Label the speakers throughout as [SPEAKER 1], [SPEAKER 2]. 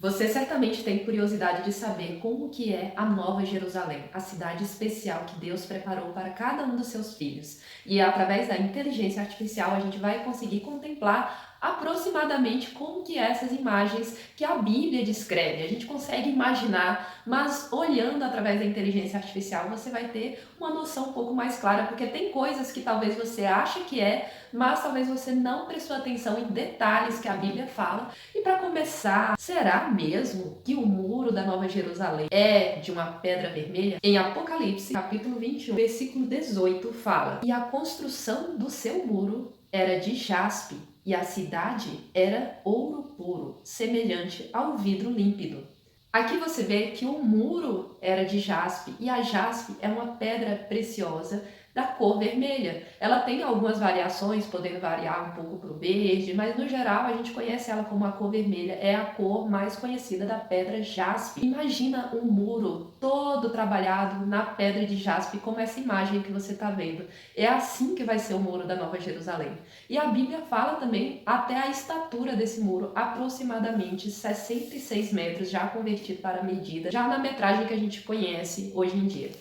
[SPEAKER 1] Você certamente tem curiosidade de saber como que é a Nova Jerusalém, a cidade especial que Deus preparou para cada um dos seus filhos. E através da inteligência artificial a gente vai conseguir contemplar aproximadamente como que é essas imagens que a Bíblia descreve. A gente consegue imaginar, mas olhando através da inteligência artificial você vai ter uma noção um pouco mais clara, porque tem coisas que talvez você ache que é, mas talvez você não prestou atenção em detalhes que a Bíblia fala. E para começar, será mesmo que o muro da Nova Jerusalém é de uma pedra vermelha? Em Apocalipse, capítulo 21, versículo 18, fala: "E a construção do seu muro era de jaspe, e a cidade era ouro puro, semelhante ao vidro límpido." Aqui você vê que o muro era de jaspe, e a jaspe é uma pedra preciosa da cor vermelha. Ela tem algumas variações, podendo variar um pouco para o verde, mas no geral a gente conhece ela como a cor vermelha. É a cor mais conhecida da pedra jaspe. Imagina um muro todo trabalhado na pedra de jaspe, como essa imagem que você está vendo. É assim que vai ser o muro da Nova Jerusalém. E a Bíblia fala também até a estatura desse muro, aproximadamente 66 metros, já convertido para a medida, já na metragem que a gente conhece hoje em dia.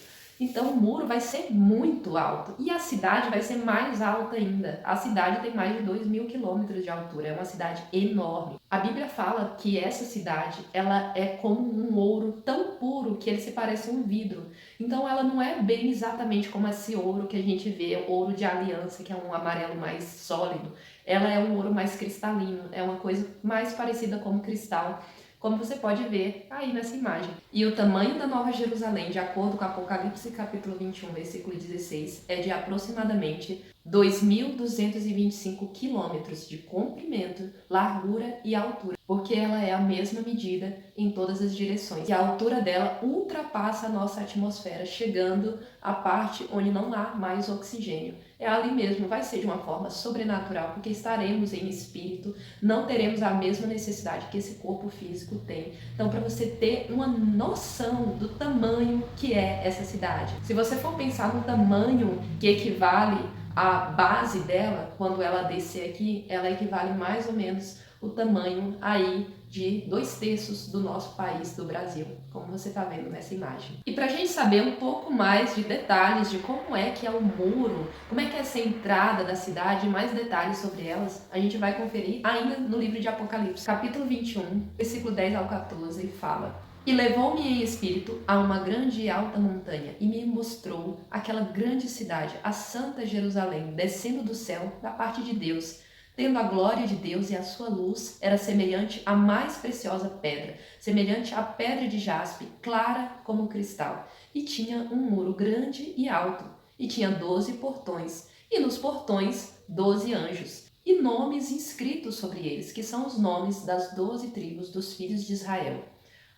[SPEAKER 1] Então o muro vai ser muito alto e a cidade vai ser mais alta ainda. A cidade tem mais de 2.000 quilômetros de altura, é uma cidade enorme. A Bíblia fala que essa cidade ela é como um ouro tão puro que ele se parece um vidro. Então ela não é bem exatamente como esse ouro que a gente vê, ouro de aliança, que é um amarelo mais sólido. Ela é um ouro mais cristalino, é uma coisa mais parecida com cristal, como você pode ver aí nessa imagem. E o tamanho da Nova Jerusalém, de acordo com Apocalipse capítulo 21, versículo 16, é de aproximadamente 2.225 quilômetros de comprimento, largura e altura, porque ela é a mesma medida em todas as direções. E a altura dela ultrapassa a nossa atmosfera, chegando à parte onde não há mais oxigênio. É ali mesmo, vai ser de uma forma sobrenatural, porque estaremos em espírito, não teremos a mesma necessidade que esse corpo físico tem. Então, para você ter uma noção do tamanho que é essa cidade, se você for pensar no tamanho que equivale à base dela, quando ela descer aqui, ela equivale mais ou menos o tamanho aí de 2/3 do nosso país, do Brasil, como você está vendo nessa imagem. E para a gente saber um pouco mais de detalhes de como é que é o muro, como é que é essa entrada da cidade, mais detalhes sobre elas, a gente vai conferir ainda no livro de Apocalipse, capítulo 21, versículo 10 ao 14, fala: "E levou-me em espírito a uma grande e alta montanha, e me mostrou aquela grande cidade, a santa Jerusalém, descendo do céu da parte de Deus, tendo a glória de Deus, e a sua luz era semelhante à mais preciosa pedra, semelhante à pedra de jaspe, clara como cristal. E tinha um muro grande e alto, e tinha 12 portões, e nos portões 12 anjos, e nomes inscritos sobre eles, que são os nomes das 12 tribos dos filhos de Israel.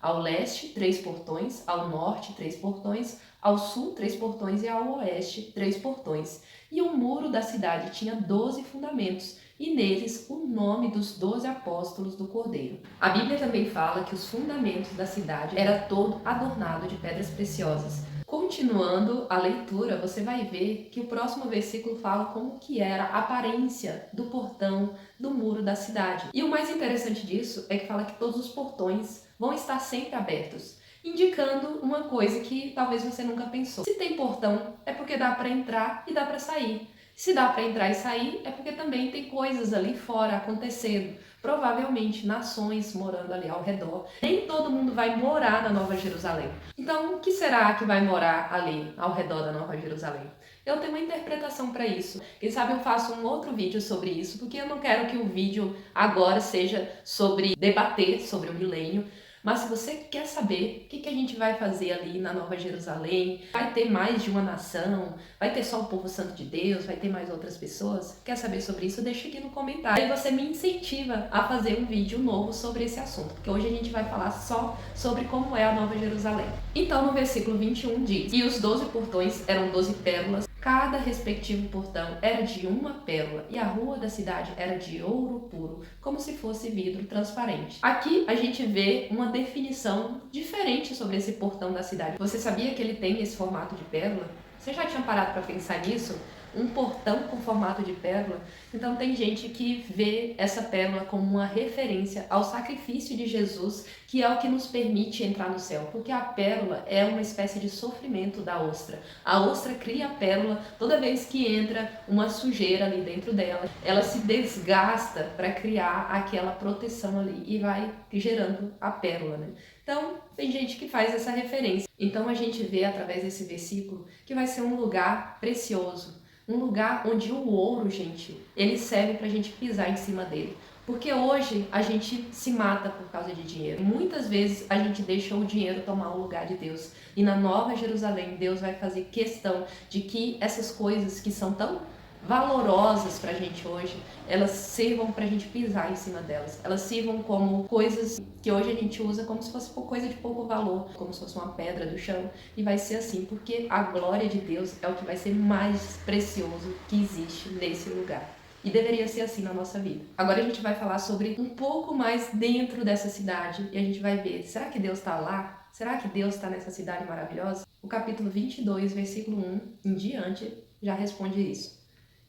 [SPEAKER 1] Ao leste, 3 portões, ao norte, 3 portões, ao sul, 3 portões, e ao oeste, 3 portões. E o muro da cidade tinha 12 fundamentos, e neles o nome dos 12 apóstolos do Cordeiro." A Bíblia também fala que os fundamentos da cidade era todo adornado de pedras preciosas. Continuando a leitura, você vai ver que o próximo versículo fala como que era a aparência do portão, do muro da cidade. E o mais interessante disso é que fala que todos os portões vão estar sempre abertos, indicando uma coisa que talvez você nunca pensou. Se tem portão, é porque dá para entrar e dá para sair. Se dá para entrar e sair, é porque também tem coisas ali fora acontecendo. Provavelmente nações morando ali ao redor. Nem todo mundo vai morar na Nova Jerusalém. Então, o que será que vai morar ali ao redor da Nova Jerusalém? Eu tenho uma interpretação para isso. Quem sabe eu faço um outro vídeo sobre isso, porque eu não quero que o vídeo agora seja sobre debater sobre o milênio. Mas se você quer saber o que a gente vai fazer ali na Nova Jerusalém, vai ter mais de uma nação, vai ter só o povo santo de Deus, vai ter mais outras pessoas, quer saber sobre isso, deixa aqui no comentário. Aí você me incentiva a fazer um vídeo novo sobre esse assunto, porque hoje a gente vai falar só sobre como é a Nova Jerusalém. Então no versículo 21 diz: "E os 12 portões eram 12 pérolas, cada respectivo portão era de uma pérola, e a rua da cidade era de ouro puro, como se fosse vidro transparente." Aqui a gente vê uma definição diferente sobre esse portão da cidade. Você sabia que ele tem esse formato de pérola? Você já tinha parado para pensar nisso? um portão com formato de pérola. Então tem gente que vê essa pérola como uma referência ao sacrifício de Jesus, que é o que nos permite entrar no céu, porque a pérola é uma espécie de sofrimento da ostra. A ostra cria a pérola toda vez que entra uma sujeira ali dentro dela. Ela se desgasta para criar aquela proteção ali e vai gerando a pérola, né? Então, tem gente que faz essa referência. Então, a gente vê através desse versículo que vai ser um lugar precioso. Um lugar onde o ouro, gente, ele serve para a gente pisar em cima dele. Porque hoje a gente se mata por causa de dinheiro. Muitas vezes a gente deixa o dinheiro tomar o lugar de Deus. E na Nova Jerusalém, Deus vai fazer questão de que essas coisas que são tão valorosas pra gente hoje, elas sirvam pra gente pisar em cima delas. Elas sirvam como coisas que hoje a gente usa como se fosse coisa de pouco valor, como se fosse uma pedra do chão. E vai ser assim, porque a glória de Deus é o que vai ser mais precioso que existe nesse lugar. E deveria ser assim na nossa vida. Agora a gente vai falar sobre um pouco mais dentro dessa cidade e a gente vai ver, será que Deus está lá? Será que Deus está nessa cidade maravilhosa? O capítulo 22, versículo 1 em diante já responde isso.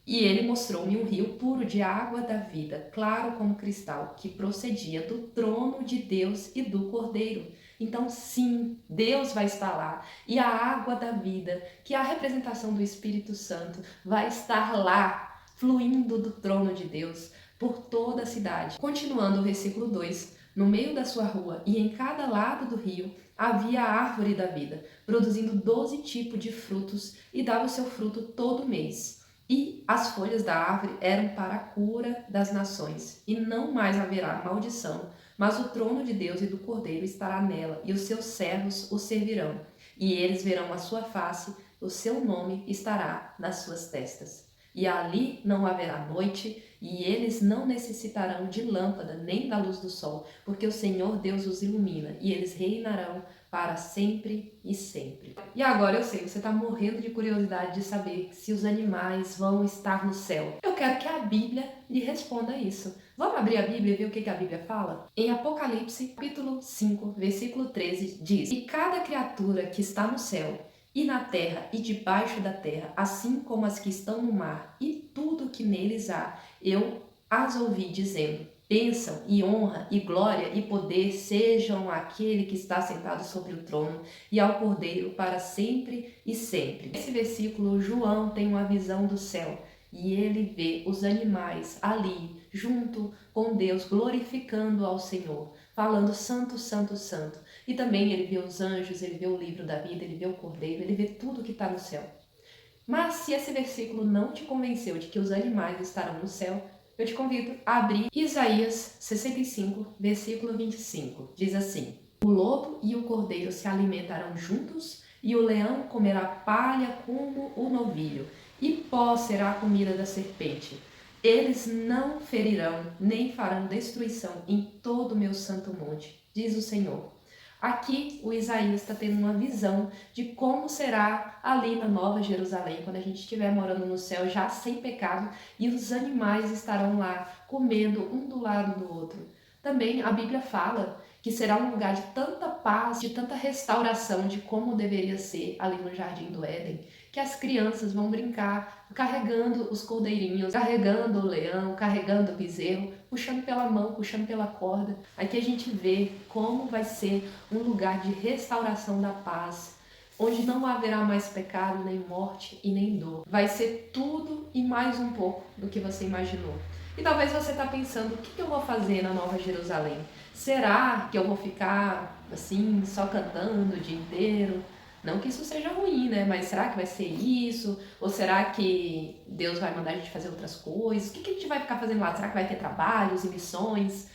[SPEAKER 1] E ele mostrou-me um rio puro de água da vida, claro como cristal, que procedia do trono de Deus e do Cordeiro. Então, sim, Deus vai estar lá. E a água da vida, que é a representação do Espírito Santo, vai estar lá, fluindo do trono de Deus por toda a cidade. Continuando o versículo 2, no meio da sua rua e em cada lado do rio havia a árvore da vida, produzindo 12 tipos de frutos e dava o seu fruto todo mês. E as folhas da árvore eram para a cura das nações, e não mais haverá maldição, mas o trono de Deus e do Cordeiro estará nela, e os seus servos o servirão. E eles verão a sua face, o seu nome estará nas suas testas. E ali não haverá noite, e eles não necessitarão de lâmpada nem da luz do sol, porque o Senhor Deus os ilumina, e eles reinarão para sempre e sempre. E agora eu sei, você está morrendo de curiosidade de saber se os animais vão estar no céu. Eu quero que a Bíblia lhe responda isso. Vamos abrir a Bíblia e ver o que a Bíblia fala? Em Apocalipse, capítulo 5, versículo 13, diz: E cada criatura que está no céu, e na terra e debaixo da terra, assim como as que estão no mar, e tudo que neles há, eu as ouvi dizendo: bênção e honra e glória e poder sejam àquele que está sentado sobre o trono e ao Cordeiro para sempre e sempre. Nesse versículo, João tem uma visão do céu e ele vê os animais ali, junto com Deus, glorificando ao Senhor, falando santo, santo, santo. E também ele vê os anjos, ele vê o livro da vida, ele vê o Cordeiro, ele vê tudo que está no céu. Mas se esse versículo não te convenceu de que os animais estarão no céu, eu te convido a abrir Isaías 65, versículo 25. Diz assim: O lobo e o cordeiro se alimentarão juntos, e o leão comerá palha como o novilho, e pó será a comida da serpente. Eles não ferirão, nem farão destruição em todo o meu santo monte, diz o Senhor. Aqui o Isaías está tendo uma visão de como será ali na Nova Jerusalém, quando a gente estiver morando no céu já sem pecado e os animais estarão lá comendo um do lado do outro. Também a Bíblia fala que será um lugar de tanta paz, de tanta restauração de como deveria ser ali no Jardim do Éden, que as crianças vão brincar carregando os cordeirinhos, carregando o leão, carregando o bezerro, puxando pela mão, puxando pela corda. Aqui a gente vê como vai ser um lugar de restauração da paz, onde não haverá mais pecado, nem morte e nem dor. Vai ser tudo e mais um pouco do que você imaginou. E talvez você está pensando, o que eu vou fazer na Nova Jerusalém? Será que eu vou ficar assim, só cantando o dia inteiro? Não que isso seja ruim, né? Mas será que vai ser isso? Ou será que Deus vai mandar a gente fazer outras coisas? O que a gente vai ficar fazendo lá? Será que vai ter trabalhos e missões?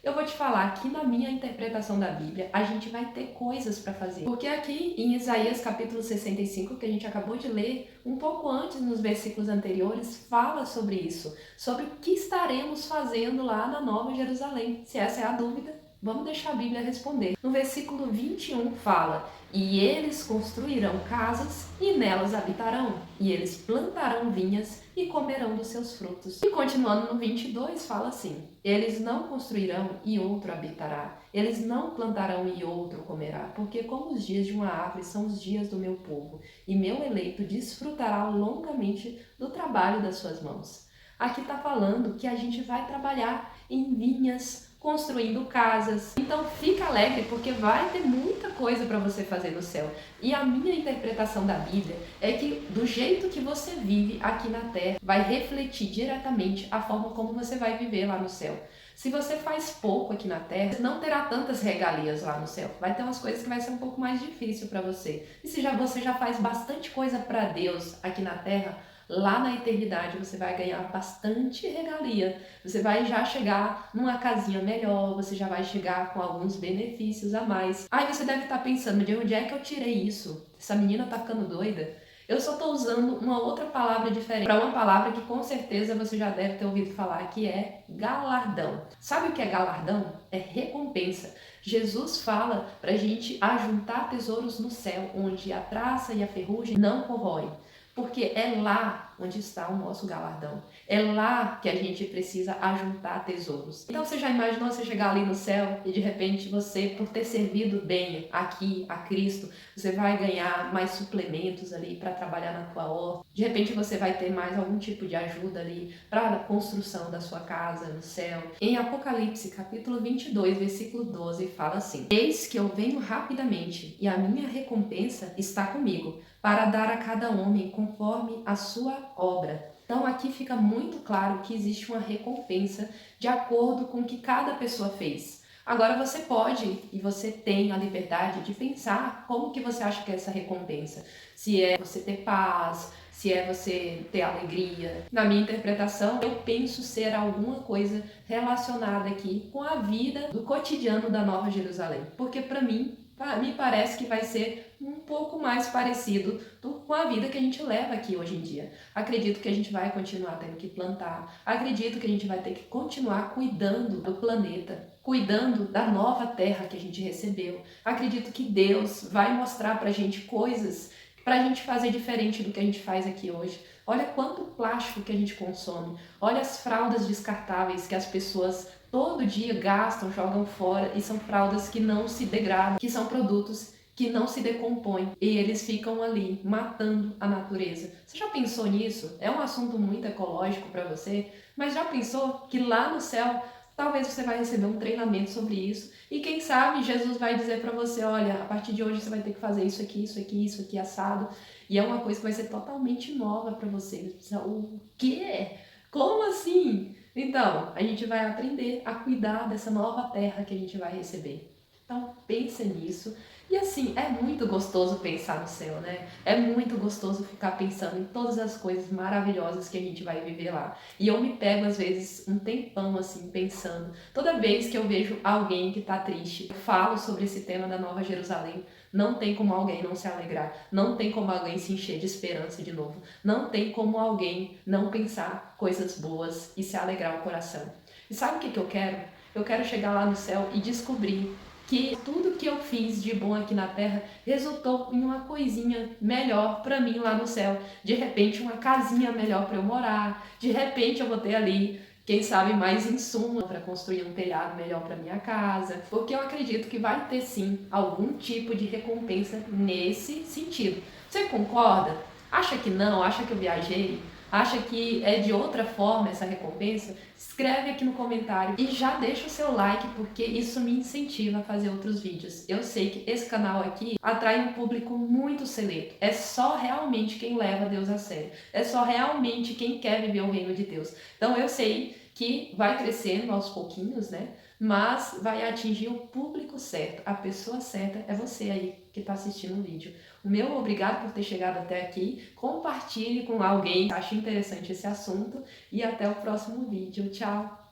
[SPEAKER 1] Eu vou te falar que na minha interpretação da Bíblia, a gente vai ter coisas para fazer. Porque aqui em Isaías capítulo 65, que a gente acabou de ler, um pouco antes nos versículos anteriores, fala sobre isso. Sobre o que estaremos fazendo lá na Nova Jerusalém. Se essa é a dúvida, Vamos deixar a Bíblia responder. No versículo 21 fala: e eles construirão casas e nelas habitarão, e eles plantarão vinhas e comerão dos seus frutos. E continuando no 22 fala assim: eles não construirão e outro habitará, eles não plantarão e outro comerá, porque como os dias de uma árvore são os dias do meu povo, e meu eleito desfrutará longamente do trabalho das suas mãos. Aqui está falando que a gente vai trabalhar em vinhas, construindo casas. Então fica alegre porque vai ter muita coisa para você fazer no céu. E a minha interpretação da Bíblia é que do jeito que você vive aqui na terra vai refletir diretamente a forma como você vai viver lá no céu. Se você faz pouco aqui na terra, não terá tantas regalias lá no céu. Vai ter umas coisas que vai ser um pouco mais difícil para você. E se você já faz bastante coisa para Deus aqui na terra, lá na eternidade você vai ganhar bastante regalia. Você vai já chegar numa casinha melhor, você já vai chegar com alguns benefícios a mais. Aí você deve estar pensando, de onde é que eu tirei isso? Essa menina tá ficando doida? Eu só estou usando uma outra palavra diferente para uma palavra que com certeza você já deve ter ouvido falar, que é galardão. Sabe o que é galardão? É recompensa. Jesus fala para a gente ajuntar tesouros no céu, onde a traça e a ferrugem não corroem. Porque é lá onde está o nosso galardão. É lá que a gente precisa ajuntar tesouros. Então você já imaginou você chegar ali no céu e de repente você, por ter servido bem aqui a Cristo, você vai ganhar mais suplementos ali para trabalhar na tua horta. De repente você vai ter mais algum tipo de ajuda ali para a construção da sua casa no céu. Em Apocalipse, capítulo 22, versículo 12, fala assim: eis que eu venho rapidamente e a minha recompensa está comigo, para dar a cada homem conforme a sua obra. Então aqui fica muito claro que existe uma recompensa de acordo com o que cada pessoa fez. Agora você pode e você tem a liberdade de pensar como que você acha que é essa recompensa. Se é você ter paz, se é você ter alegria. Na minha interpretação, eu penso ser alguma coisa relacionada aqui com a vida do cotidiano da Nova Jerusalém. Porque para mim, me parece que vai ser um pouco mais parecido com a vida que a gente leva aqui hoje em dia. Acredito que a gente vai continuar tendo que plantar, acredito que a gente vai ter que continuar cuidando do planeta, cuidando da nova terra que a gente recebeu. Acredito que Deus vai mostrar pra gente coisas pra gente fazer diferente do que a gente faz aqui hoje. Olha quanto plástico que a gente consome, olha as fraldas descartáveis que as pessoas todo dia gastam, jogam fora, e são fraldas que não se degradam, que são produtos que não se decompõem e eles ficam ali matando a natureza. Você já pensou nisso? É um assunto muito ecológico para você, mas já pensou que lá no céu talvez você vai receber um treinamento sobre isso e quem sabe Jesus vai dizer para você, olha, a partir de hoje você vai ter que fazer isso aqui, isso aqui, isso aqui assado, e é uma coisa que vai ser totalmente nova para você. O quê? Como assim? Então, a gente vai aprender a cuidar dessa nova terra que a gente vai receber. Então, pensa nisso. E assim, é muito gostoso pensar no céu, né? É muito gostoso ficar pensando em todas as coisas maravilhosas que a gente vai viver lá. E eu me pego, às vezes, um tempão assim, pensando. Toda vez que eu vejo alguém que tá triste, eu falo sobre esse tema da Nova Jerusalém, não tem como alguém não se alegrar. Não tem como alguém se encher de esperança de novo. Não tem como alguém não pensar coisas boas e se alegrar o coração. E sabe o que eu quero? Eu quero chegar lá no céu e descobrir que tudo que eu fiz de bom aqui na Terra resultou em uma coisinha melhor para mim lá no céu. De repente, uma casinha melhor para eu morar. De repente, eu vou ter ali, quem sabe, mais insumo para construir um telhado melhor para minha casa. Porque eu acredito que vai ter sim algum tipo de recompensa nesse sentido. Você concorda? Acha que não? Acha que eu viajei? Acha que é de outra forma essa recompensa? Escreve aqui no comentário e já deixa o seu like, porque isso me incentiva a fazer outros vídeos. Eu sei que esse canal aqui atrai um público muito seleto. É só realmente quem leva Deus a sério. É só realmente quem quer viver o reino de Deus. Então eu sei que vai crescendo aos pouquinhos, né? Mas vai atingir o público certo. A pessoa certa é você aí que está assistindo o vídeo. O meu obrigado por ter chegado até aqui. Compartilhe com alguém que acha interessante esse assunto e até o próximo vídeo. Tchau!